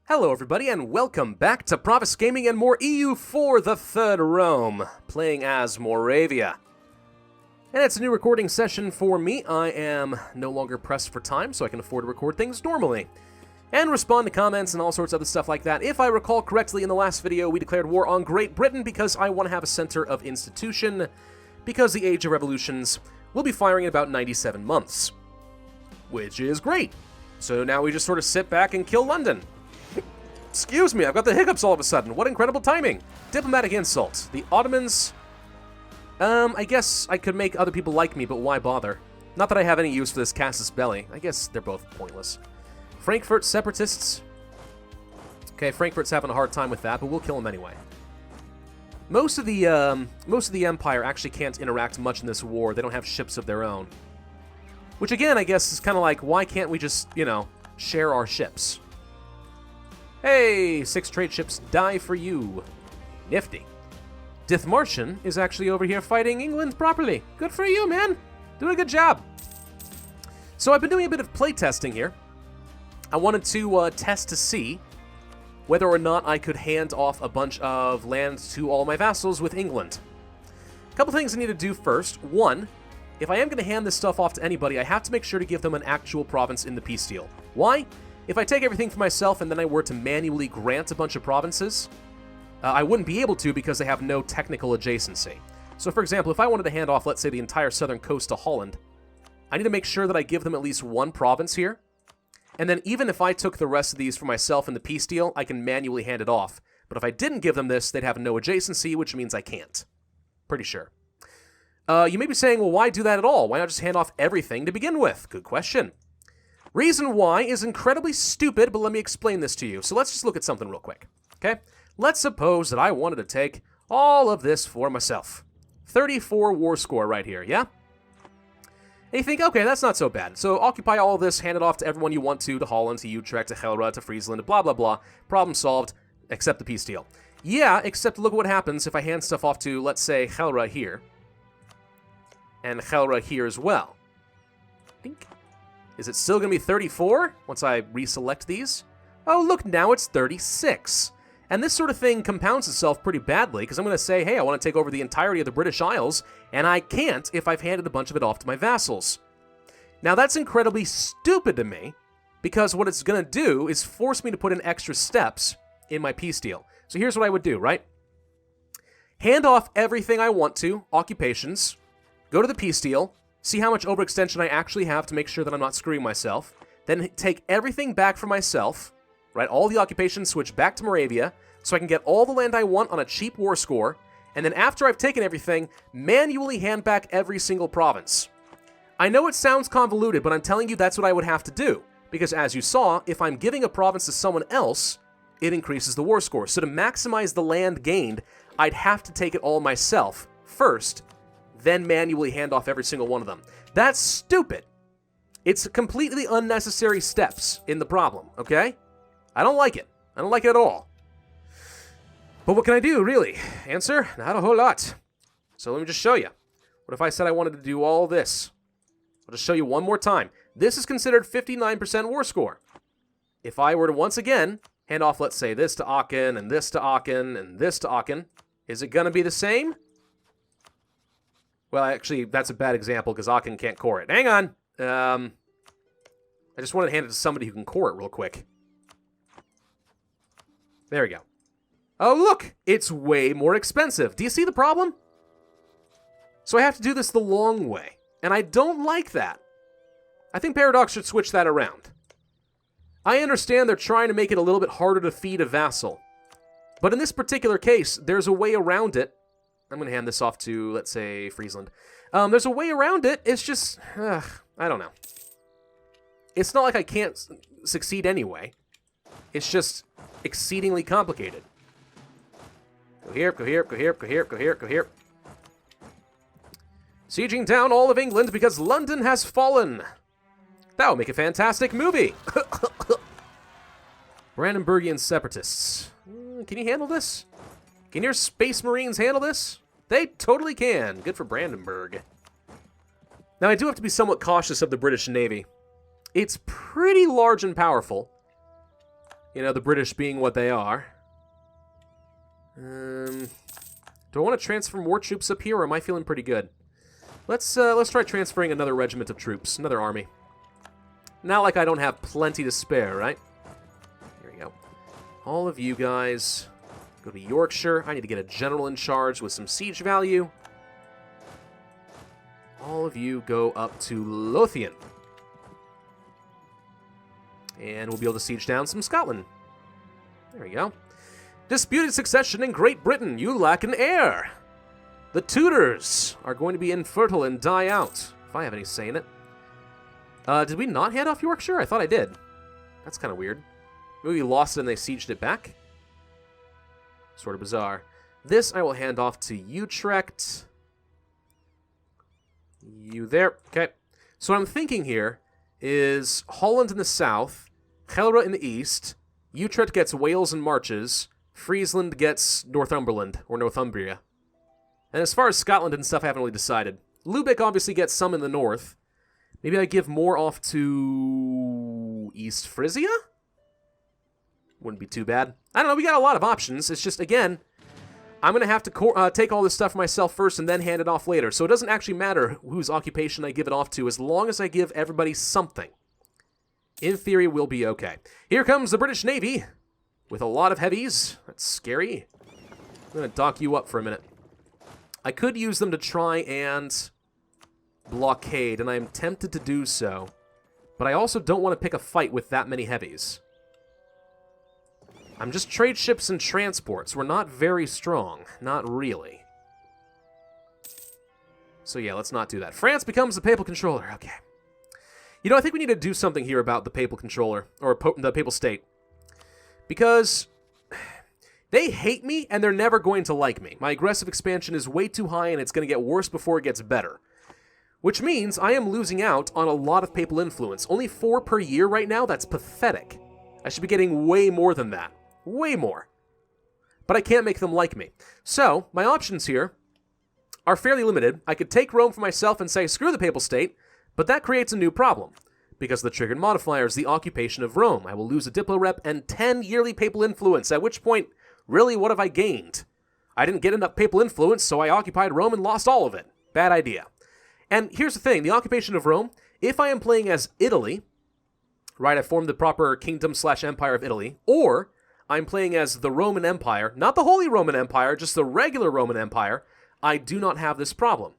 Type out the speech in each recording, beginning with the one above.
Hello everybody and welcome back to Pravus Gaming and more EU for the Third Rome, playing as Moravia. And it's a new recording session for me. I am no longer pressed for time, so I can afford to record things normally. And respond to comments and all sorts of other stuff like that. If I recall correctly, in the last video we declared war on Great Britain because I want to have a center of institution, because the Age of Revolutions will be firing in about 97 months. Which is great. So now we just sort of sit back and kill London. Excuse me, I've got the hiccups all of a sudden. What incredible timing. Diplomatic insult. The Ottomans... I guess I could make other people like me, but why bother? Not that I have any use for this casus belli. I guess they're both pointless. Frankfurt separatists. Okay, Frankfurt's having a hard time with that, but we'll kill them anyway. Most of the Empire actually can't interact much in this war. They don't have ships of their own. Which again, I guess, is kind of like, why can't we just, share our ships? Hey, 6 trade ships die for you. Nifty. Dithmartian is actually over here fighting England properly. Good for you, man. Doing a good job. So I've been doing a bit of playtesting here. I wanted to test to see whether or not I could hand off a bunch of land to all my vassals with England. A couple things I need to do first. One, if I am going to hand this stuff off to anybody, I have to make sure to give them an actual province in the peace deal. Why? If I take everything for myself and then I were to manually grant a bunch of provinces, I wouldn't be able to because they have no technical adjacency. So for example, if I wanted to hand off, let's say, the entire southern coast to Holland, I need to make sure that I give them at least one province here. And then even if I took the rest of these for myself in the peace deal, I can manually hand it off. But if I didn't give them this, they'd have no adjacency, which means I can't. Pretty sure. You may be saying, well, why do that at all? Why not just hand off everything to begin with? Good question. Reason why is incredibly stupid, but let me explain this to you. So let's just look at something real quick, okay? Let's suppose that I wanted to take all of this for myself. 34 war score right here, yeah? And you think, okay, that's not so bad. So occupy all of this, hand it off to everyone you want to Holland, to Utrecht, to Gelre, to Friesland, blah, blah, blah. Problem solved, accept the peace deal. Yeah, except look what happens if I hand stuff off to, let's say, Gelre here. And Gelre here as well. Dink. Is it still going to be 34 once I reselect these? Oh, look, now it's 36. And this sort of thing compounds itself pretty badly, because I'm going to say, hey, I want to take over the entirety of the British Isles, and I can't if I've handed a bunch of it off to my vassals. Now, that's incredibly stupid to me, because what it's going to do is force me to put in extra steps in my peace deal. So here's what I would do, right? Hand off everything I want to, occupations, go to the peace deal, see how much overextension I actually have to make sure that I'm not screwing myself, then take everything back for myself, right, all the occupations switch back to Moravia, so I can get all the land I want on a cheap war score, and then after I've taken everything, manually hand back every single province. I know it sounds convoluted, but I'm telling you that's what I would have to do, because as you saw, if I'm giving a province to someone else, it increases the war score. So to maximize the land gained, I'd have to take it all myself first, then manually hand off every single one of them. That's stupid. It's completely unnecessary steps in the problem, okay? I don't like it. I don't like it at all. But what can I do, really? Answer, not a whole lot. So let me just show you. What if I said I wanted to do all this? I'll just show you one more time. This is considered 59% war score. If I were to once again hand off, let's say, this to Aachen, and this to Aachen, and this to Aachen, is it going to be the same? Well, actually, that's a bad example because Aachen can't core it. Hang on. I just wanted to hand it to somebody who can core it real quick. There we go. Oh, look! It's way more expensive. Do you see the problem? So I have to do this the long way. And I don't like that. I think Paradox should switch that around. I understand they're trying to make it a little bit harder to feed a vassal. But in this particular case, there's a way around it. I'm going to hand this off to, let's say, Friesland. There's a way around it. It's just, I don't know. It's not like I can't succeed anyway. It's just exceedingly complicated. Go here, go here, go here, go here, go here, go here. Sieging down all of England because London has fallen. That would make a fantastic movie. Brandenburgian separatists. Can you handle this? Can your Space Marines handle this? They totally can. Good for Brandenburg. Now, I do have to be somewhat cautious of the British Navy. It's pretty large and powerful. You know, the British being what they are. Do I want to transfer more troops up here, or am I feeling pretty good? Let's try transferring another regiment of troops, another army. Not like I don't have plenty to spare, right? Here we go. All of you guys go to Yorkshire. I need to get a general in charge with some siege value. All of you go up to Lothian. And we'll be able to siege down some Scotland. There we go. Disputed succession in Great Britain. You lack an heir. The Tudors are going to be infertile and die out, if I have any say in it. Did we not hand off Yorkshire? I thought I did. That's kind of weird. Maybe we lost it and they sieged it back? Sort of bizarre. This I will hand off to Utrecht. You there. Okay. So what I'm thinking here is Holland in the south, Gelre in the east, Utrecht gets Wales and Marches, Friesland gets Northumberland, or Northumbria. And as far as Scotland and stuff, I haven't really decided. Lubeck obviously gets some in the north. Maybe I give more off to East Frisia? Wouldn't be too bad. I don't know, we got a lot of options. It's just, again, I'm going to have to take all this stuff for myself first and then hand it off later. So it doesn't actually matter whose occupation I give it off to, as long as I give everybody something. In theory, we'll be okay. Here comes the British Navy with a lot of heavies. That's scary. I'm going to dock you up for a minute. I could use them to try and blockade, and I am tempted to do so. But I also don't want to pick a fight with that many heavies. I'm just trade ships and transports. We're not very strong. Not really. So yeah, let's not do that. France becomes the papal controller. Okay. You know, I think we need to do something here about the papal controller, or the papal state. Because they hate me, and they're never going to like me. My aggressive expansion is way too high, and it's going to get worse before it gets better. Which means I am losing out on a lot of papal influence. Only 4 per year right now? That's pathetic. I should be getting way more than that. Way more. But I can't make them like me. So, my options here are fairly limited. I could take Rome for myself and say, screw the papal state, but that creates a new problem. Because the triggered modifier is the occupation of Rome. I will lose a Diplo rep and 10 yearly papal influence, at which point, really, what have I gained? I didn't get enough papal influence, so I occupied Rome and lost all of it. Bad idea. And here's the thing, the occupation of Rome, if I am playing as Italy, right, I formed the proper kingdom/empire of Italy, or I'm playing as the Roman Empire, not the Holy Roman Empire, just the regular Roman Empire, I do not have this problem.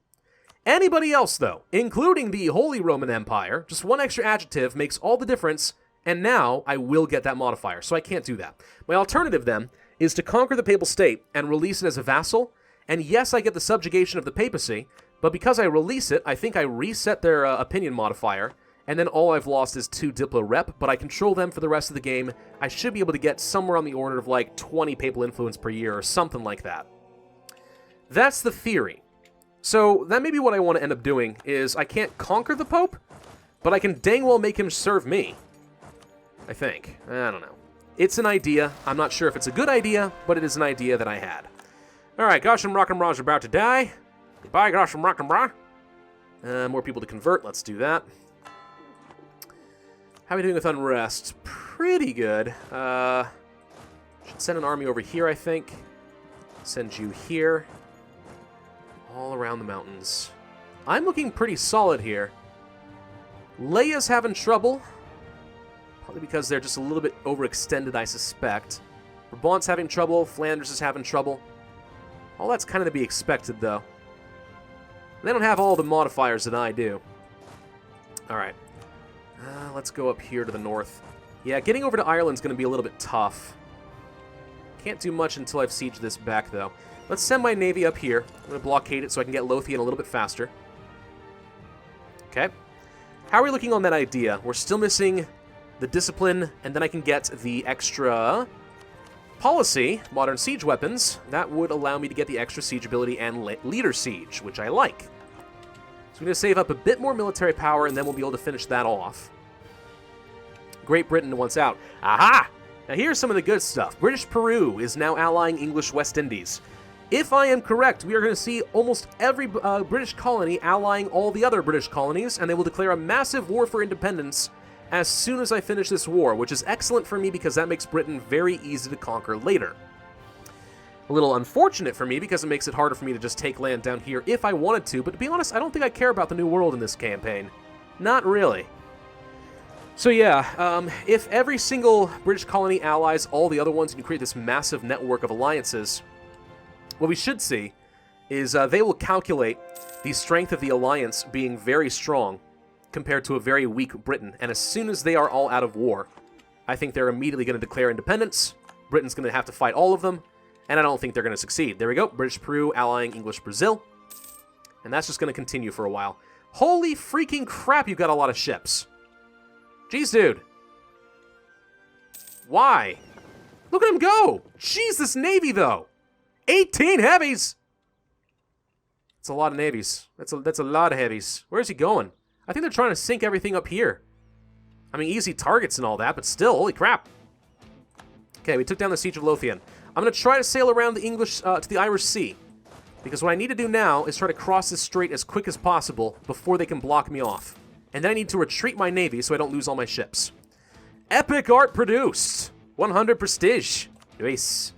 Anybody else, though, including the Holy Roman Empire, just one extra adjective makes all the difference, and now I will get that modifier, so I can't do that. My alternative, then, is to conquer the papal state and release it as a vassal, and yes, I get the subjugation of the papacy, but because I release it, I think I reset their opinion modifier, and then all I've lost is 2 Diplo rep, but I control them for the rest of the game. I should be able to get somewhere on the order of like 20 papal influence per year or something like that. That's the theory. So that may be what I want to end up doing, is I can't conquer the Pope, but I can dang well make him serve me. I think. I don't know. It's an idea. I'm not sure if it's a good idea, but it is an idea that I had. Alright, Gosham Rock'n'Brah's about to die. Goodbye, Gosham Rock'n'Brah. More people to convert. Let's do that. How are we doing with unrest? Pretty good. Should send an army over here, I think. Send you here. All around the mountains. I'm looking pretty solid here. Leia's having trouble. Probably because they're just a little bit overextended, I suspect. Brabant's having trouble. Flanders is having trouble. All that's kind of to be expected, though. They don't have all the modifiers that I do. Alright. Let's go up here to the north. Yeah, getting over to Ireland's going to be a little bit tough. Can't do much until I've sieged this back, though. Let's send my navy up here. I'm going to blockade it so I can get Lothian a little bit faster. Okay. How are we looking on that idea? We're still missing the discipline, and then I can get the extra policy, modern siege weapons. That would allow me to get the extra siege ability and leader siege, which I like. So we're going to save up a bit more military power, and then we'll be able to finish that off. Great Britain wants out. Aha! Now here's some of the good stuff. British Peru is now allying English West Indies. If I am correct, we are going to see almost every British colony allying all the other British colonies, and they will declare a massive war for independence as soon as I finish this war, which is excellent for me because that makes Britain very easy to conquer later. A little unfortunate for me because it makes it harder for me to just take land down here if I wanted to, but to be honest, I don't think I care about the New World in this campaign. Not really. So yeah, if every single British colony allies all the other ones and you create this massive network of alliances, what we should see is they will calculate the strength of the alliance being very strong compared to a very weak Britain, and as soon as they are all out of war, I think they're immediately going to declare independence. Britain's going to have to fight all of them, and I don't think they're going to succeed. There we go, British Peru allying English Brazil, and that's just going to continue for a while. Holy freaking crap, you've got a lot of ships. Jeez, dude. Why? Look at him go! Jeez, this navy, though! 18 heavies! That's a lot of navies. That's a lot of heavies. Where's he going? I think they're trying to sink everything up here. I mean, easy targets and all that, but still, holy crap. Okay, we took down the Siege of Lothian. I'm going to try to sail around the English to the Irish Sea, because what I need to do now is try to cross this strait as quick as possible before they can block me off. And then I need to retreat my navy so I don't lose all my ships. Epic art produced! 100 prestige. Nice.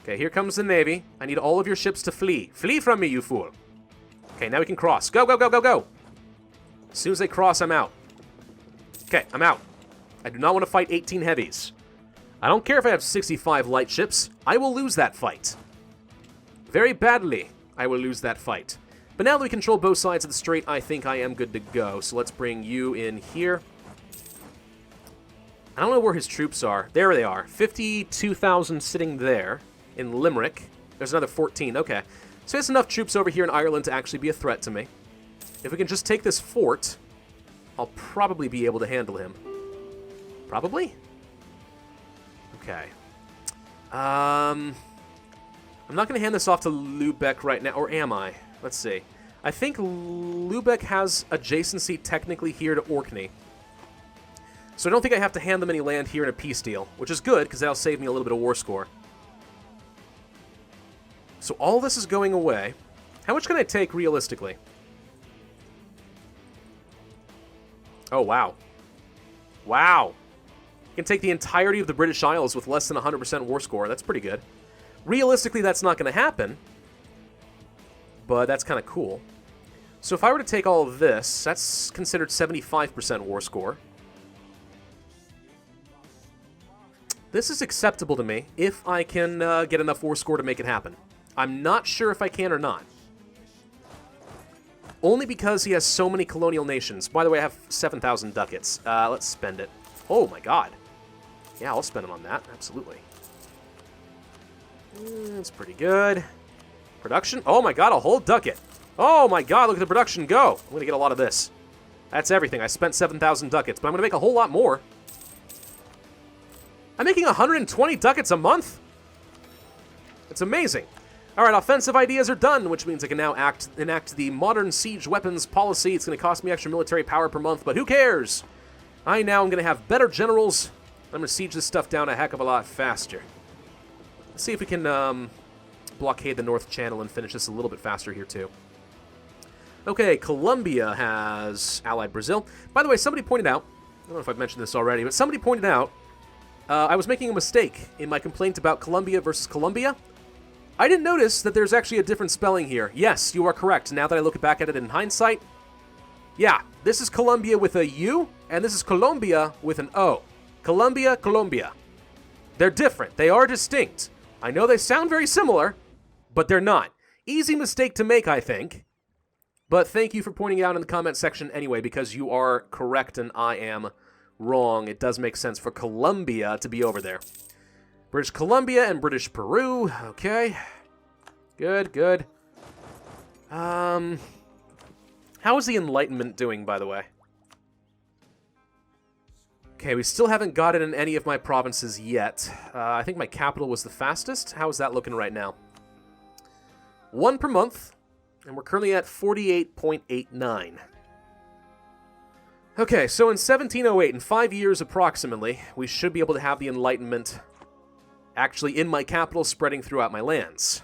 Okay, here comes the navy. I need all of your ships to flee. Flee from me, you fool. Okay, now we can cross. Go, go, go, go, go! As soon as they cross, I'm out. Okay, I'm out. I do not want to fight 18 heavies. I don't care if I have 65 light ships. I will lose that fight. Very badly, I will lose that fight. But now that we control both sides of the strait, I think I am good to go. So let's bring you in here. I don't know where his troops are. There they are. 52,000 sitting there in Limerick. There's another 14. Okay. So he has enough troops over here in Ireland to actually be a threat to me. If we can just take this fort, I'll probably be able to handle him. Probably? Okay. I'm not going to hand this off to Lubeck right now, or am I? Let's see. I think Lubeck has adjacency technically here to Orkney. So I don't think I have to hand them any land here in a peace deal, which is good, because that'll save me a little bit of war score. So all this is going away. How much can I take realistically? Oh, wow. Wow. I can take the entirety of the British Isles with less than 100% war score. That's pretty good. Realistically, that's not going to happen. But that's kind of cool. So if I were to take all of this, that's considered 75% war score. This is acceptable to me if I can get enough war score to make it happen. I'm not sure if I can or not. Only because he has so many colonial nations. By the way, I have 7,000 ducats. Let's spend it. Oh my god. Yeah, I'll spend them on that. Absolutely. That's pretty good. Production? Oh my god, a whole ducat. Oh my god, look at the production go. I'm going to get a lot of this. That's everything. I spent 7,000 ducats, but I'm going to make a whole lot more. I'm making 120 ducats a month? It's amazing. Alright, offensive ideas are done, which means I can now enact the modern siege weapons policy. It's going to cost me extra military power per month, but who cares? I now am going to have better generals. I'm going to siege this stuff down a heck of a lot faster. Let's see if we can blockade the North Channel and finish this a little bit faster here, too. Okay, Colombia has allied Brazil. By the way, somebody pointed out, I don't know if I've mentioned this already, but somebody pointed out I was making a mistake in my complaint about Colombia versus Colombia. I didn't notice that there's actually a different spelling here. Yes, you are correct. Now that I look back at it in hindsight, yeah, this is Colombia with a U, and this is Colombia with an O. Colombia, Colombia. They're different. They are distinct. I know they sound very similar, but they're not. Easy mistake to make, I think. But thank you for pointing it out in the comment section anyway, because you are correct and I am wrong. It does make sense for Colombia to be over there. British Columbia and British Peru. Okay. Good, good. How is the Enlightenment doing, by the way? Okay, we still haven't got it in any of my provinces yet. I think my capital was the fastest. How is that looking right now? 1 per month, and we're currently at 48.89. Okay, so in 1708, in 5 years approximately, we should be able to have the Enlightenment actually in my capital, spreading throughout my lands,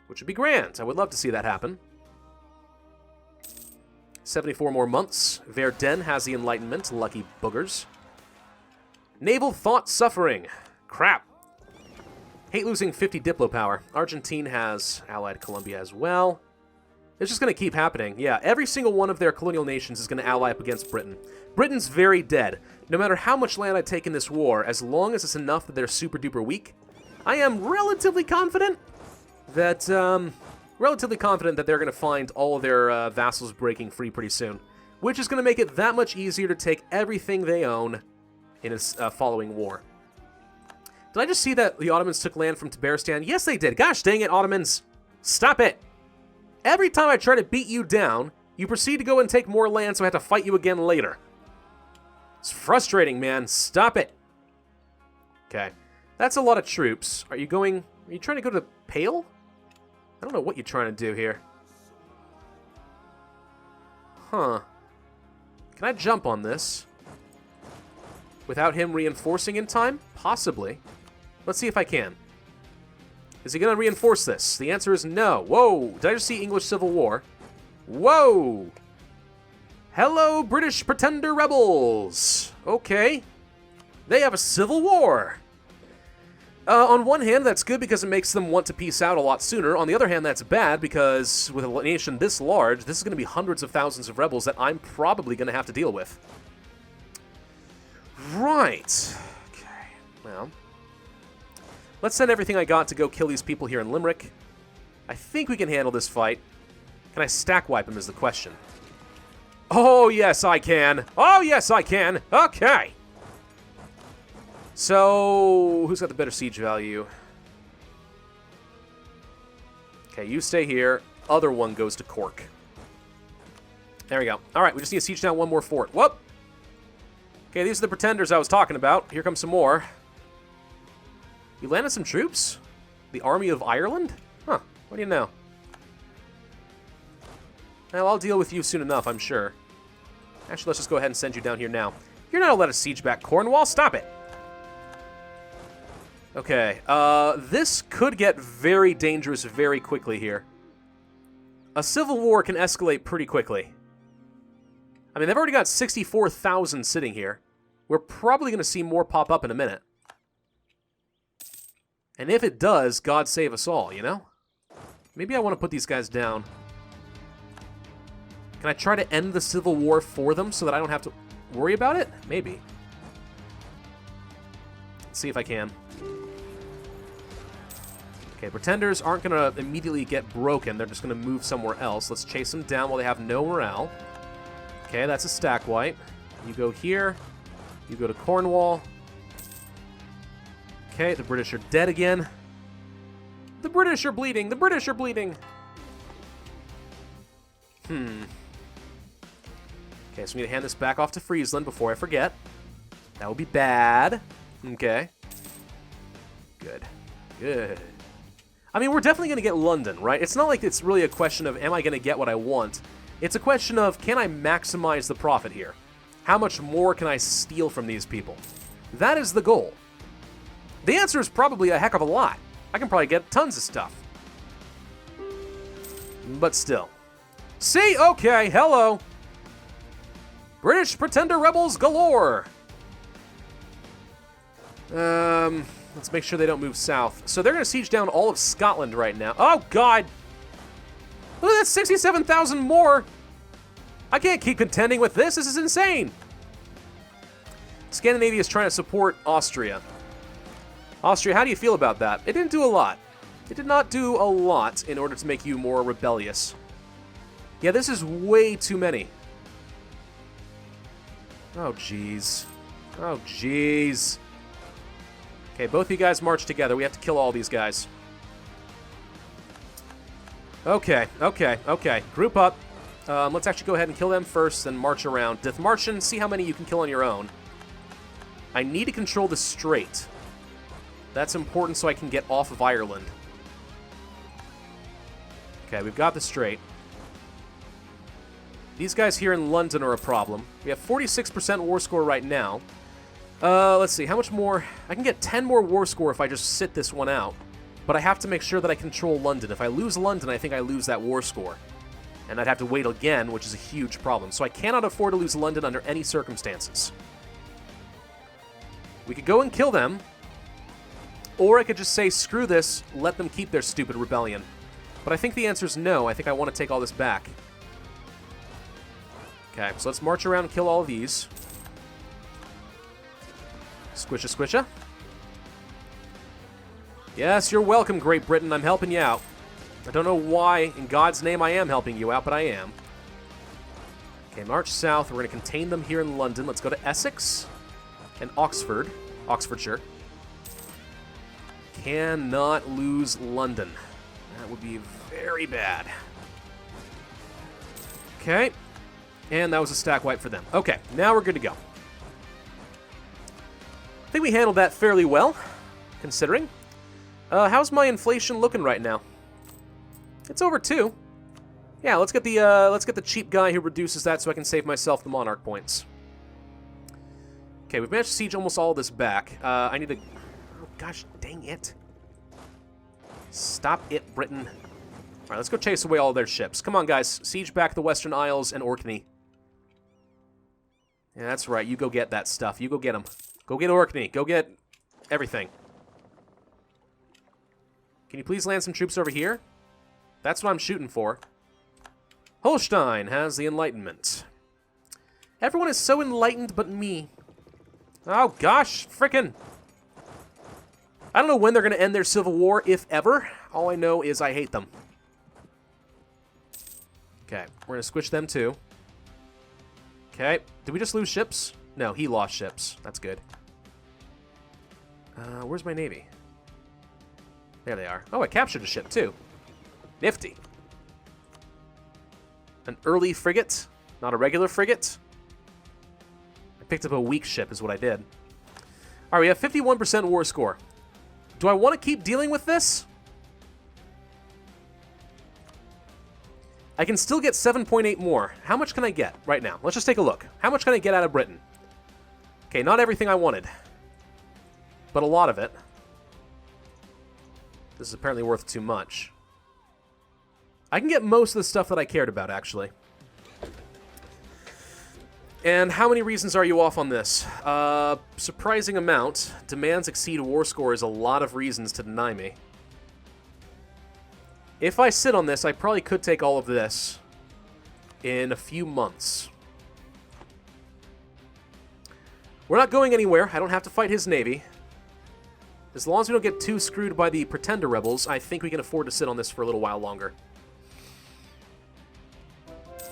which would be grand. I would love to see that happen. 74 more months. Verdun has the Enlightenment. Lucky boogers. Naval thought suffering. Crap. Hate losing 50 Diplo power. Argentine has allied Colombia as well. It's just going to keep happening. Yeah, every single one of their colonial nations is going to ally up against Britain. Britain's very dead. No matter how much land I take in this war, as long as it's enough that they're super duper weak, I am relatively confident that they're going to find all of their vassals breaking free pretty soon, which is going to make it that much easier to take everything they own in a following war. Did I just see that the Ottomans took land from Tabaristan? Yes, they did. Gosh dang it, Ottomans. Stop it. Every time I try to beat you down, you proceed to go and take more land, so I have to fight you again later. It's frustrating, man. Stop it. Okay. That's a lot of troops. Are you trying to go to Pale? I don't know what you're trying to do here. Huh. Can I jump on this? Without him reinforcing in time? Possibly. Let's see if I can. Is he going to reinforce this? The answer is no. Whoa! Did I just see English Civil War? Whoa! Hello, British pretender rebels! Okay. They have a civil war! On one hand, that's good because it makes them want to peace out a lot sooner. On the other hand, that's bad because with a nation this large, this is going to be hundreds of thousands of rebels that I'm probably going to have to deal with. Right. Okay, well. Let's send everything I got to go kill these people here in Limerick. I think we can handle this fight. Can I stack wipe them is the question. Oh, yes, I can. Oh, yes, I can. Okay. So, who's got the better siege value? Okay, you stay here. Other one goes to Cork. There we go. All right, we just need to siege down one more fort. Whoop. Okay, these are the pretenders I was talking about. Here comes some more. You landed some troops? The Army of Ireland? Huh, what do you know? Well, I'll deal with you soon enough, I'm sure. Actually, let's just go ahead and send you down here now. You're not allowed to siege back Cornwall. Stop it! Okay, this could get very dangerous very quickly here. A civil war can escalate pretty quickly. I mean, they've already got 64,000 sitting here. We're probably going to see more pop up in a minute. And if it does, God save us all, you know? Maybe I want to put these guys down. Can I try to end the civil war for them so that I don't have to worry about it? Maybe. Let's see if I can. Okay, pretenders aren't going to immediately get broken. They're just going to move somewhere else. Let's chase them down while they have no morale. Okay, that's a stack wipe. You go here. You go to Cornwall. Okay, the British are dead again. The British are bleeding. The British are bleeding. Okay, so we need to hand this back off to Friesland before I forget. That would be bad. Okay. Good. Good. I mean, we're definitely going to get London, right? It's not like it's really a question of, am I going to get what I want? It's a question of, can I maximize the profit here? How much more can I steal from these people? That is the goal. The answer is probably a heck of a lot. I can probably get tons of stuff. But still. See? Okay, hello. British pretender rebels galore. Let's make sure they don't move south. So they're going to siege down all of Scotland right now. Oh, God. Look, that's 67,000 more. I can't keep contending with this. This is insane. Scandinavia is trying to support Austria. Austria, how do you feel about that? It didn't do a lot. It did not do a lot in order to make you more rebellious. Yeah, this is way too many. Oh, jeez. Oh, jeez. Okay, both of you guys march together. We have to kill all these guys. Okay. Group up. Let's actually go ahead and kill them first, then march around. Death Marchen, see how many you can kill on your own. I need to control the strait. That's important so I can get off of Ireland. Okay, we've got the strait. These guys here in London are a problem. We have 46% war score right now. Let's see, how much more? I can get 10 more war score if I just sit this one out. But I have to make sure that I control London. If I lose London, I think I lose that war score. And I'd have to wait again, which is a huge problem. So I cannot afford to lose London under any circumstances. We could go and kill them. Or I could just say, screw this, let them keep their stupid rebellion. But I think the answer is no. I think I want to take all this back. Okay, so let's march around and kill all of these. Squisha, squisha. Yes, you're welcome, Great Britain. I'm helping you out. I don't know why, in God's name, I am helping you out, but I am. Okay, march south. We're going to contain them here in London. Let's go to Essex and Oxford. Oxfordshire. Cannot lose London. That would be very bad. Okay. And that was a stack wipe for them. Okay, now we're good to go. I think we handled that fairly well, considering. How's my inflation looking right now? It's over 2. Yeah, let's get the cheap guy who reduces that so I can save myself the monarch points. Okay, we've managed to siege almost all of this back. I need to... Oh, gosh, dang it. Stop it, Britain. All right, let's go chase away all their ships. Come on, guys. Siege back the Western Isles and Orkney. Yeah, that's right. You go get that stuff. You go get them. Go get Orkney. Go get everything. Can you please land some troops over here? That's what I'm shooting for. Holstein has the Enlightenment. Everyone is so enlightened but me. Oh, gosh. Frickin'. I don't know when they're going to end their civil war, if ever. All I know is I hate them. Okay, we're going to squish them too. Okay, did we just lose ships? No, he lost ships. That's good. Where's my navy? There they are. Oh, I captured a ship too. Nifty. An early frigate, not a regular frigate. I picked up a weak ship is what I did. All right, we have 51% war score. Do I want to keep dealing with this? I can still get 7.8 more. How much can I get right now? Let's just take a look. How much can I get out of Britain? Okay, not everything I wanted, but a lot of it. This is apparently worth too much. I can get most of the stuff that I cared about, actually. And how many reasons are you off on this? Surprising amount. Demands exceed war score is a lot of reasons to deny me. If I sit on this, I probably could take all of this in a few months. We're not going anywhere. I don't have to fight his navy. As long as we don't get too screwed by the Pretender rebels, I think we can afford to sit on this for a little while longer.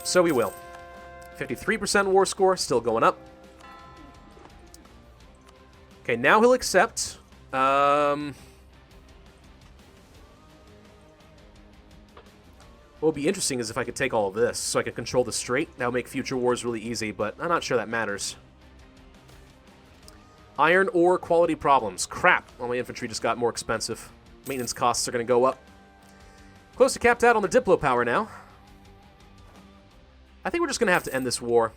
So we will. 53% war score, still going up. Okay, now he'll accept. What would be interesting is if I could take all of this, so I could control the strait. That would make future wars really easy, but I'm not sure that matters. Iron ore quality problems. Crap! All my infantry just got more expensive. Maintenance costs are going to go up. Close to capped out on the Diplo power now. I think we're just going to have to end this war.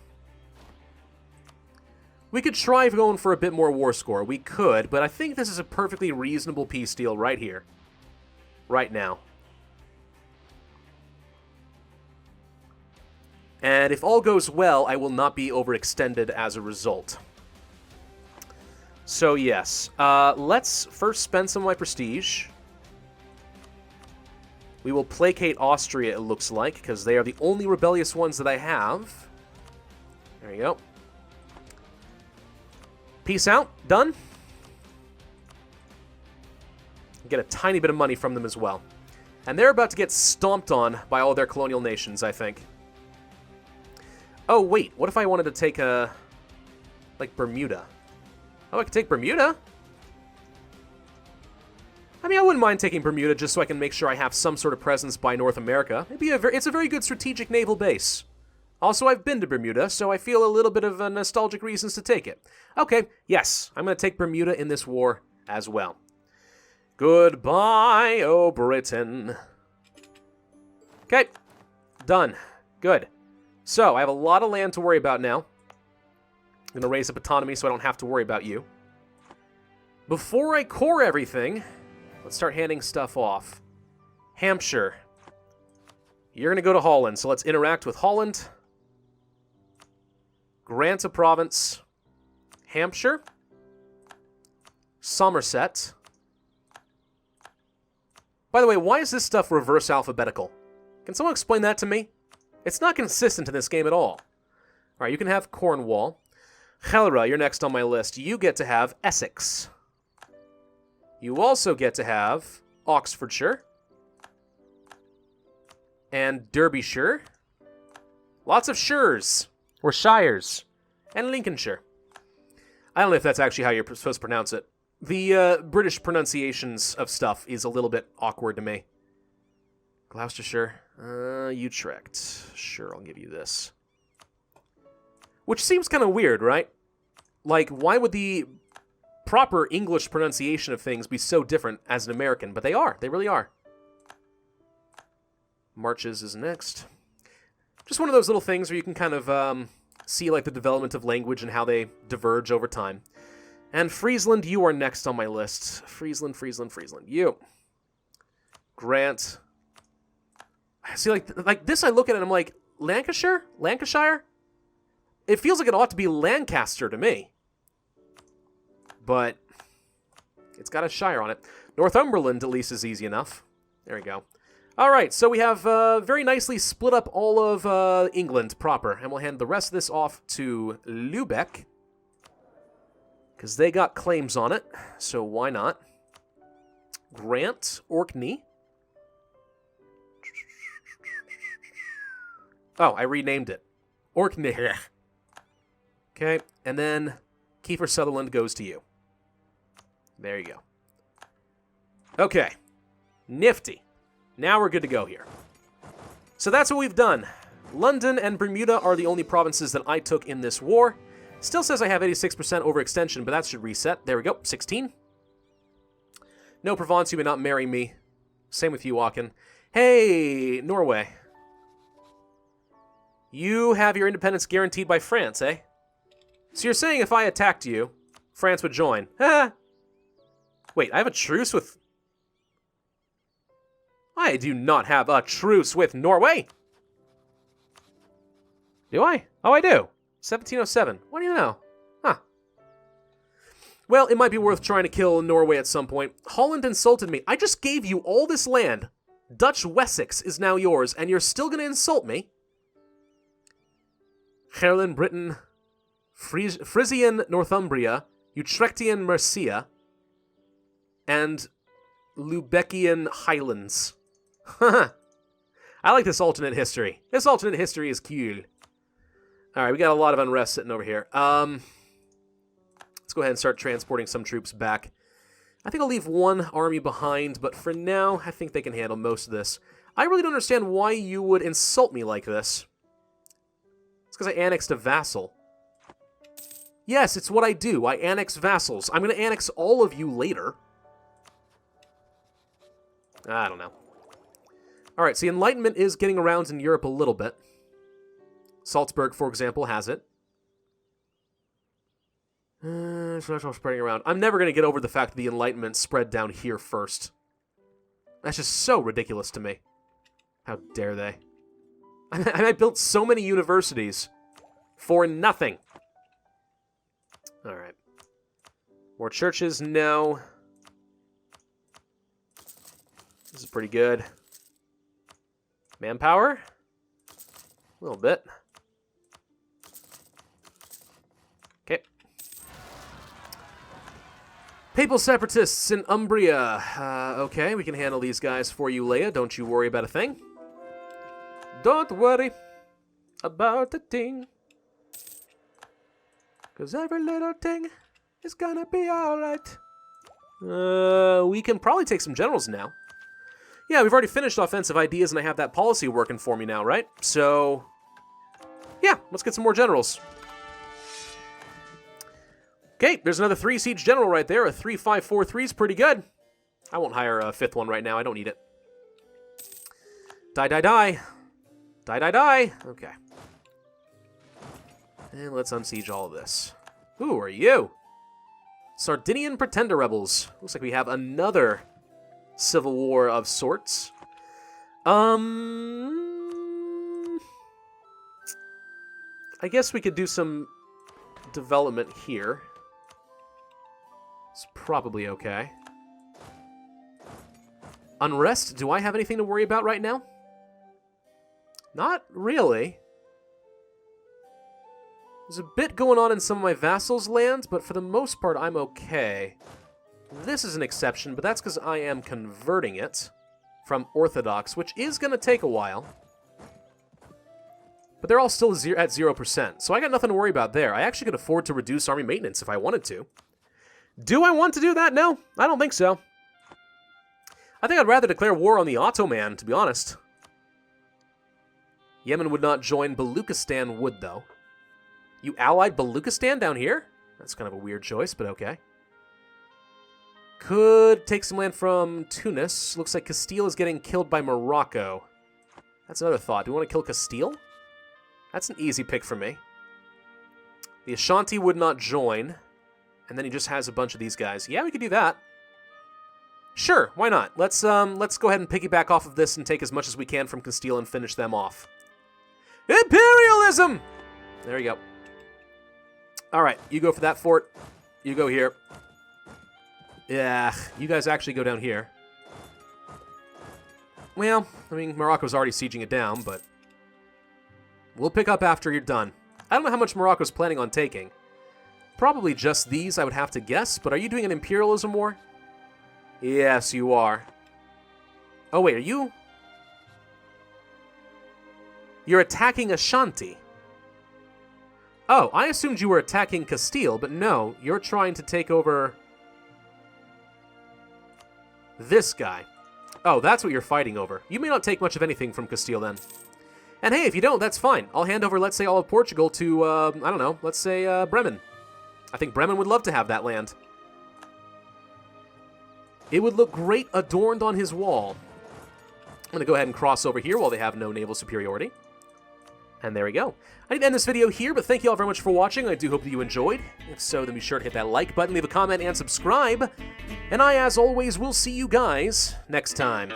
We could try going for a bit more war score. We could, but I think this is a perfectly reasonable peace deal right here. Right now. And if all goes well, I will not be overextended as a result. So yes, let's first spend some of my prestige. We will placate Austria, it looks like, because they are the only rebellious ones that I have. There you go. Peace out. Done. Get a tiny bit of money from them as well. And they're about to get stomped on by all their colonial nations, I think. Oh, wait. What if I wanted to take like, Bermuda? Oh, I could take Bermuda? I mean, I wouldn't mind taking Bermuda just so I can make sure I have some sort of presence by North America. It's a very good strategic naval base. Also, I've been to Bermuda, so I feel a little bit of nostalgic reasons to take it. Okay, yes, I'm going to take Bermuda in this war as well. Goodbye, oh Britain. Okay, done. Good. So, I have a lot of land to worry about now. I'm going to raise up autonomy so I don't have to worry about you. Before I core everything, let's start handing stuff off. Hampshire. You're going to go to Holland, so let's interact with Holland. Grant a province. Hampshire. Somerset. By the way, why is this stuff reverse alphabetical? Can someone explain that to me? It's not consistent in this game at all. Alright, you can have Cornwall. Helra, you're next on my list. You get to have Essex. You also get to have Oxfordshire. And Derbyshire. Lots of shires. Or shires. And Lincolnshire. I don't know if that's actually how you're supposed to pronounce it. The British pronunciations of stuff is a little bit awkward to me. Gloucestershire. Utrecht. Sure, I'll give you this. Which seems kind of weird, right? Like, why would the proper English pronunciation of things be so different as an American? But they are. They really are. Marches is next. Just one of those little things where you can kind of see like the development of language and how they diverge over time. And Friesland, you are next on my list. Friesland. You. Grant. See, like this, I look at it and I'm like, Lancashire? It feels like it ought to be Lancaster to me. But it's got a shire on it. Northumberland, at least, is easy enough. There we go. All right, so we have very nicely split up all of England proper. And we'll hand the rest of this off to Lubeck. Because they got claims on it, so why not? Grant, Orkney. Oh, I renamed it. Orkney. Okay, and then Kiefer Sutherland goes to you. There you go. Okay, nifty. Now we're good to go here. So that's what we've done. London and Bermuda are the only provinces that I took in this war. Still says I have 86% overextension, but that should reset. There we go, 16. No, Provence, you may not marry me. Same with you, Aachen. Hey, Norway. You have your independence guaranteed by France, eh? So you're saying if I attacked you, France would join. Wait, I have a truce with... I do not have a truce with Norway. Do I? Oh, I do. 1707. What do you know? Huh. Well, it might be worth trying to kill Norway at some point. Holland insulted me. I just gave you all this land. Dutch Wessex is now yours, and you're still going to insult me? Herlin, Britain, Frisian, Northumbria, Utrechtian, Mercia, and Lubeckian Highlands. I like this alternate history. This alternate history is cool. Alright, we got a lot of unrest sitting over here. Let's go ahead and start transporting some troops back. I think I'll leave one army behind, but for now, I think they can handle most of this. I really don't understand why you would insult me like this. It's because I annexed a vassal. Yes, it's what I do. I annex vassals. I'm going to annex all of you later. I don't know. Alright, so the Enlightenment is getting around in Europe a little bit. Salzburg, for example, has it. So that's all spreading around. I'm never going to get over the fact that the Enlightenment spread down here first. That's just so ridiculous to me. How dare they? I built so many universities for nothing. Alright. More churches? No. This is pretty good. Manpower? A little bit. Okay. Papal separatists in Umbria. Okay, we can handle these guys for you, Leia. Don't you worry about a thing. Don't worry about a thing. 'Cause every little thing is gonna be alright. We can probably take some generals now. Yeah, we've already finished offensive ideas, and I have that policy working for me now, right? So, yeah, let's get some more generals. Okay, there's another 3 siege general right there. A 3-5-4-3 is pretty good. I won't hire a 5th one right now. I don't need it. Die, die, die. Die, die, die. Okay. And let's unsiege all of this. Who are you? Sardinian Pretender Rebels. Looks like we have another civil war of sorts. I guess we could do some development here. It's probably okay. Unrest, do I have anything to worry about right now? Not really. There's a bit going on in some of my vassals' lands, but for the most part, I'm okay. This is an exception, but that's because I am converting it from Orthodox, which is going to take a while. But they're all still at 0%, so I got nothing to worry about there. I actually could afford to reduce army maintenance if I wanted to. Do I want to do that? No, I don't think so. I think I'd rather declare war on the Ottoman, to be honest. Yemen would not join, Baluchistan would, though. You allied Baluchistan down here? That's kind of a weird choice, but okay. Could take some land from Tunis. Looks like Castile is getting killed by Morocco. That's another thought. Do we want to kill Castile? That's an easy pick for me. The Ashanti would not join. And then he just has a bunch of these guys. Yeah, we could do that. Sure, why not? Let's go ahead and piggyback off of this and take as much as we can from Castile and finish them off. Imperialism! There you go. Alright, you go for that fort. You go here. Yeah, you guys actually go down here. Well, I mean, Morocco's already sieging it down, but we'll pick up after you're done. I don't know how much Morocco's planning on taking. Probably just these, I would have to guess, but are you doing an imperialism war? Yes, you are. Oh, wait, are you? You're attacking Ashanti. Oh, I assumed you were attacking Castile, but no, you're trying to take over this guy. Oh, that's what you're fighting over. You may not take much of anything from Castile then. And hey, if you don't, that's fine. I'll hand over, let's say, all of Portugal to, I don't know, let's say Bremen. I think Bremen would love to have that land. It would look great adorned on his wall. I'm going to go ahead and cross over here while they have no naval superiority. And there we go. I need to end this video here, but thank you all very much for watching. I do hope that you enjoyed. If so, then be sure to hit that like button, leave a comment, and subscribe. And I, as always, will see you guys next time.